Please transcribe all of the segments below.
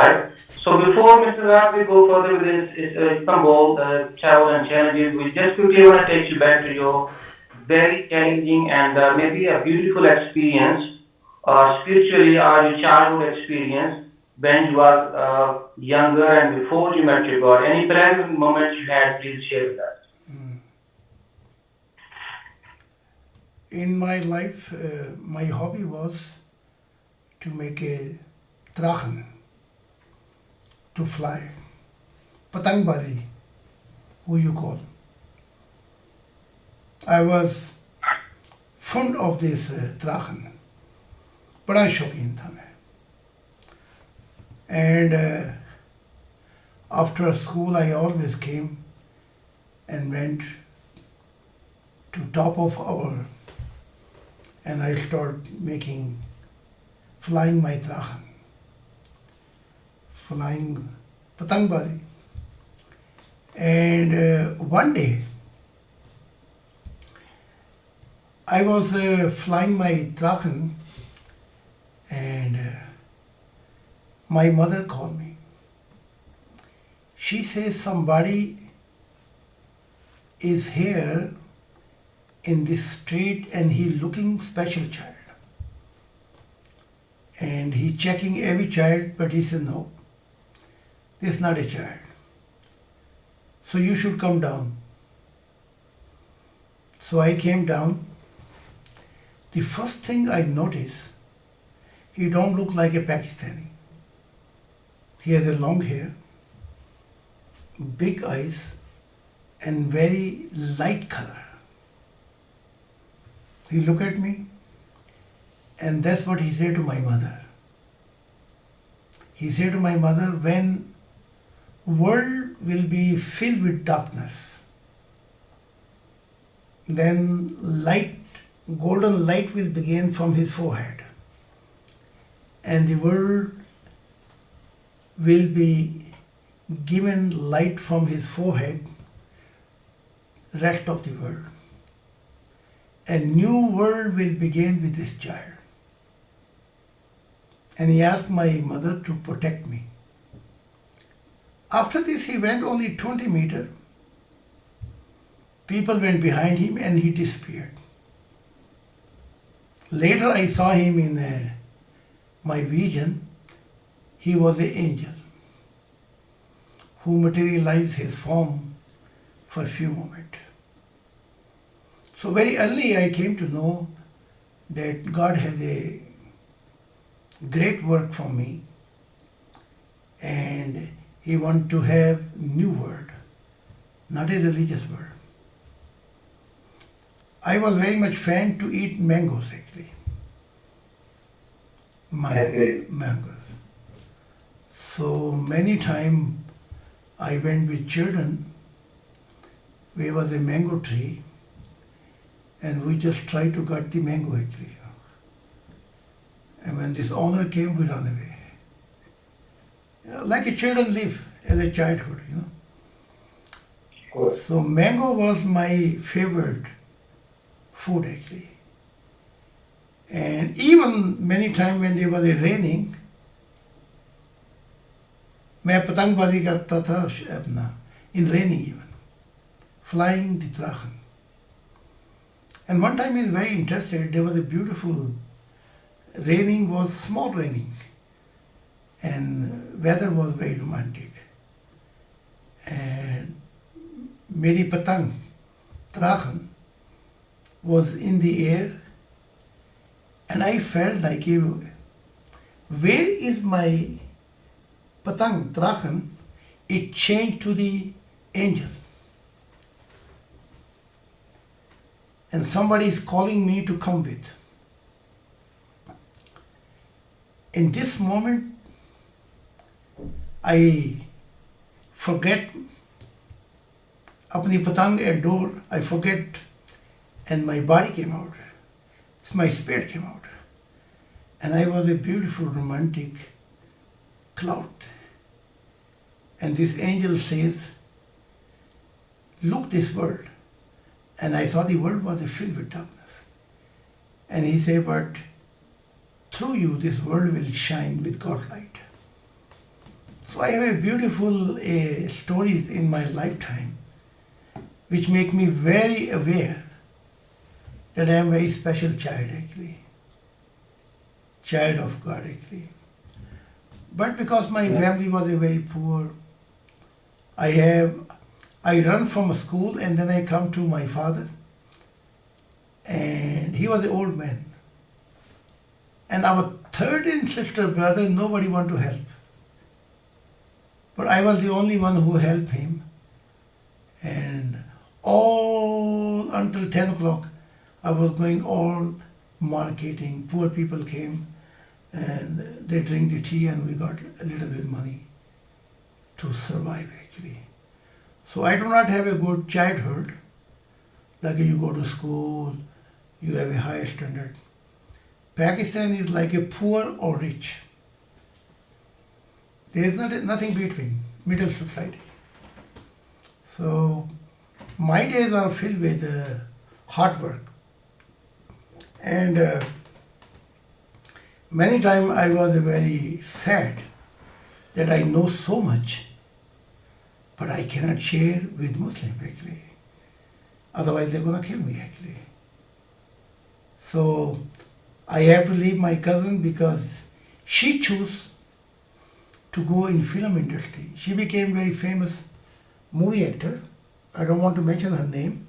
right? So before Mr. Zahid, we go further with this Istanbul travel and challenges, we just quickly want to take you back to your very challenging and maybe a beautiful experience, spiritually or your childhood experience when you were younger and before you met your God. Any present moments you had, please share with us. In my life, my hobby was to make a drachen, to fly. Patangbazi, who you call. I was fond of this drachen. बड़ा शौकीन था मैं. And after school I always came and went to top of our, and I started flying my drachen, flying patangbazi. And one day I was flying my drachen, and my mother called me. She says somebody is here in this street and he looking special child. And he checking every child, but he said, no, this is not a child. So you should come down. So I came down. The first thing I noticed, he don't look like a Pakistani. He has a long hair, big eyes, and very light color. He looked at me, and that's what he said to my mother. He said to my mother, when world will be filled with darkness, then golden light will begin from his forehead, and the world will be given light from his forehead, rest of the world. A new world will begin with this child. And he asked my mother to protect me. After this, he went only 20 meters. People went behind him and he disappeared. Later, I saw him in my vision. He was an angel who materialized his form for a few moments. So very early I came to know that God has a great work for me, and He wants to have new world, not a religious world. I was very much fan to eat mangoes actually. Mangoes. So many times I went with children. There was a mango tree, and we just tried to cut the mango actually. And when this owner came, we ran away. Like a children live as a childhood, So mango was my favorite food actually. And even many times when there was a raining, मैं पतंगबाजी करता था अपना, in raining even, flying the drachen. And one time he was very interested, there was a beautiful raining, was small raining, and weather was very romantic. And मेरी पतंग, drachen, was in the air, and I felt like, where is my patang, drachen? It changed to the angel. And somebody is calling me to come with. In this moment, I forget apni patang at door, I forget, and my body came out. My spirit came out. And I was a beautiful romantic cloud. And this angel says, look this world. And I saw the world was filled with darkness. And he said, but through you this world will shine with God's light. So I have a beautiful stories in my lifetime which make me very aware that I am a very special child actually, child of God actually. But because my family was a very poor, I run from a school and then I come to my father, and he was an old man. And our third and sister brother, nobody want to help. But I was the only one who helped him. And all until 10 o'clock, I was going all marketing. Poor people came and they drink the tea and we got a little bit money to survive actually. So I do not have a good childhood. Like you go to school, you have a higher standard. Pakistan is like a poor or rich. There is nothing between, middle society. So my days are filled with hard work. And many times I was very sad that I know so much, but I cannot share with Muslim actually. Otherwise they're gonna kill me actually. So I have to leave my cousin because she chose to go in film industry. She became very famous movie actor. I don't want to mention her name,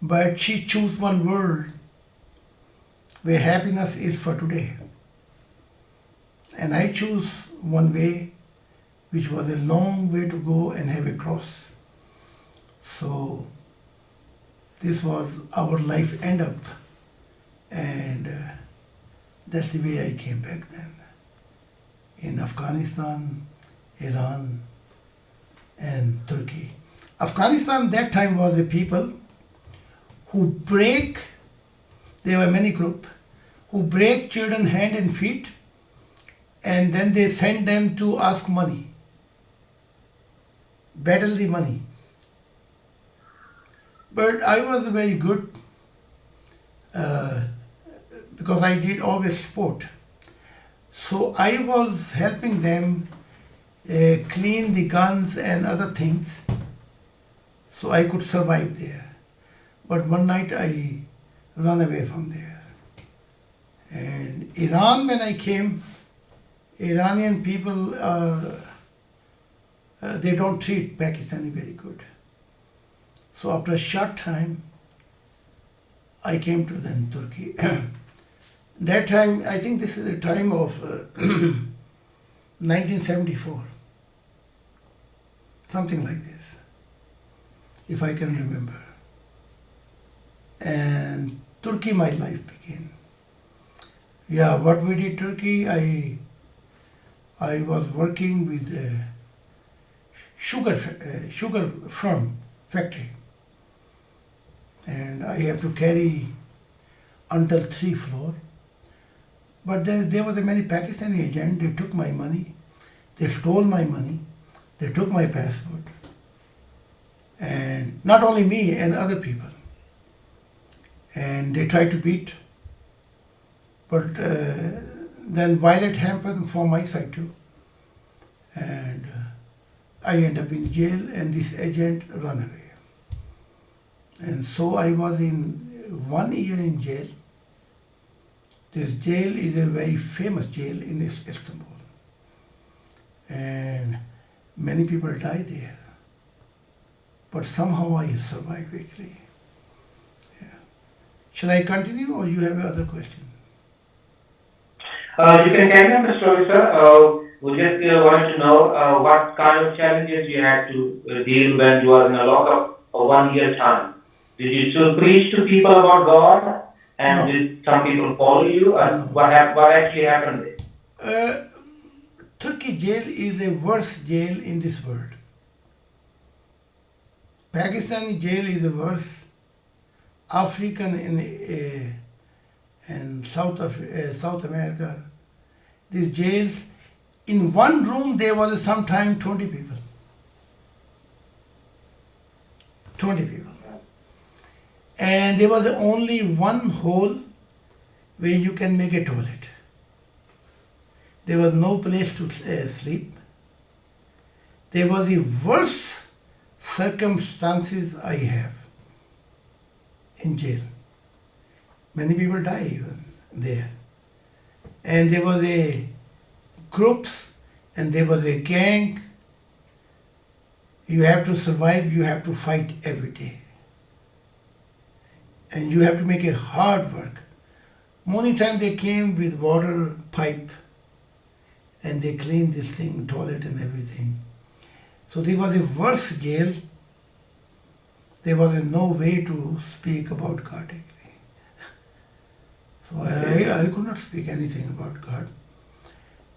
but she chose one world where happiness is for today. And I choose one way which was a long way to go and have a cross. So this was our life end up, and that's the way I came back then. In Afghanistan, Iran, and Turkey. Afghanistan that time was a people who break, there were many groups, who break children hand and feet, and then they send them to ask money, battle the money. But I was very good because I did always sport. So I was helping them clean the guns and other things so I could survive there. But one night I ran away from there. And Iran, when I came, Iranian people they don't treat Pakistani very good. So after a short time, I came to then Turkey. That time, I think this is the time of 1974, something like this, if I can remember. And Turkey, my life began. Yeah, what we did Turkey, I was working with a sugar firm factory, and I have to carry until 3 floors. But then there was a many Pakistani agent. They took my money, they stole my money, they took my passport, and not only me and other people. And they tried to beat, but then violence happened from my side too, and I ended up in jail, and this agent ran away. And so I was in 1 year in jail. This jail is a very famous jail in Istanbul, and many people died there. But somehow I survived actually. Yeah. Shall I continue, or you have another question? You can carry on the story, sir. We just wanted to know what kind of challenges you had to deal when you were in a lockup for 1 year time. Did you still preach to people about God? And No. did some people follow you? Or No. what actually happened there? Turkey jail is the worst jail in this world. Pakistani jail is the worst. African in South America, these jails, in one room there was sometimes 20 people. 20 people. And there was only one hole where you can make a toilet. There was no place to sleep. They were the worst circumstances I have in jail. Many people die even there. And there was a groups and there was a gang. You have to survive, you have to fight every day. And you have to make a hard work. Morning time they came with water pipe and they cleaned this thing, toilet and everything. So there was a worse jail. There was no way to speak about God actually. So I could not speak anything about God.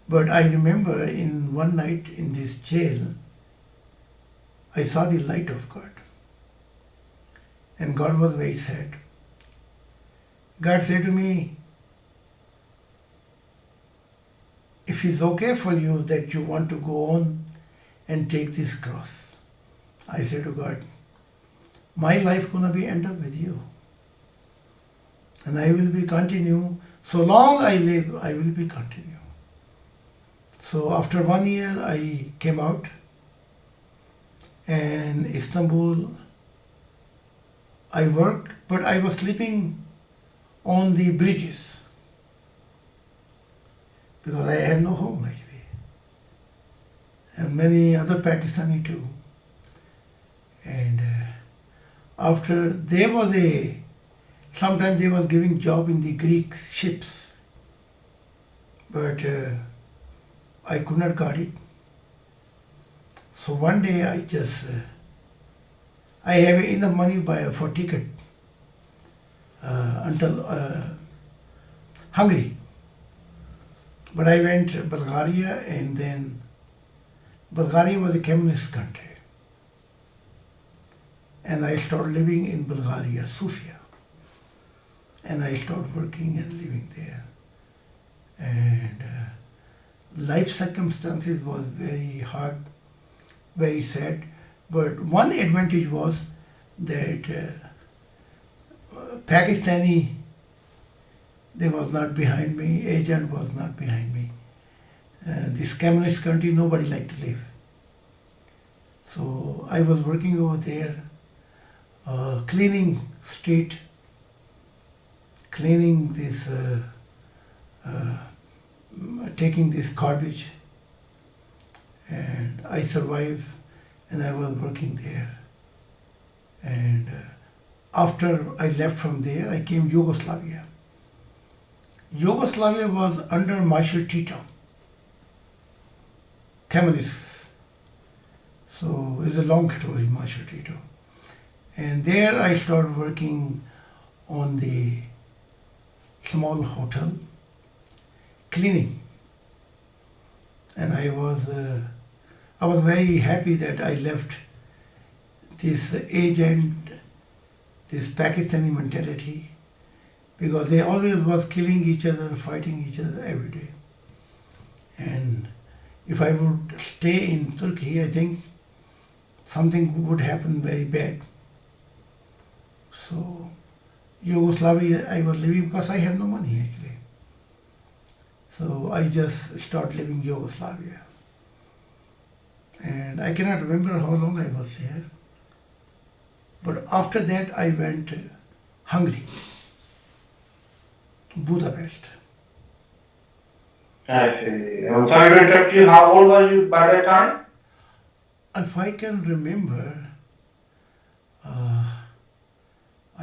But I remember in one night in this jail, I saw the light of God. And God was very sad. God said to me, if it's okay for you that you want to go on and take this cross. I said to God, my life gonna be end up with you. And I will be continue. So long I live, I will be continue. So after 1 year I came out and Istanbul I worked, but I was sleeping on the bridges because I had no home actually. And many other Pakistani too. And after there was sometimes they was giving job in the Greek ships, but I could not got it. So one day I have enough money for ticket until Hungary. But I went to Bulgaria, and then Bulgaria was a communist country. And I started living in Bulgaria, Sofia. And I started working and living there. And life circumstances was very hard, very sad. But one advantage was that Pakistani, they was not behind me, agent was not behind me. This communist country, nobody liked to live. So I was working over there, cleaning street, cleaning this, taking this garbage, and I survived, and I was working there. And after I left from there, I came Yugoslavia. Yugoslavia was under Marshal Tito, communists. So it's a long story, Marshal Tito. And there I started working on the small hotel, cleaning. And I was very happy that I left this agent, this Pakistani mentality, because they always was killing each other, fighting each other every day. And if I would stay in Turkey, I think something would happen very bad. So Yugoslavia, I was living because I have no money actually. So I just started living Yugoslavia. And I cannot remember how long I was there. But after that I went to Hungary, Budapest. I see. I'm sorry to interrupt you. How old were you by that time? If I can remember,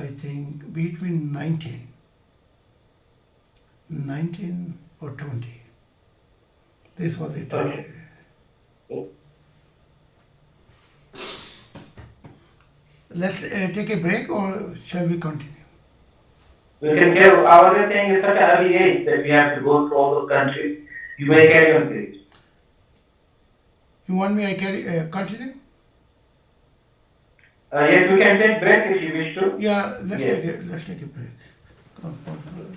I think between 19 or 20. This was it. Okay. Let's take a break, or shall we continue? We can give, I was just saying it's such an early age that we have to go through all those countries. You may carry on, please. You want me I continue? Yes, we can take break if you wish to. Yeah, let's Yes. take a break. Come on, brother.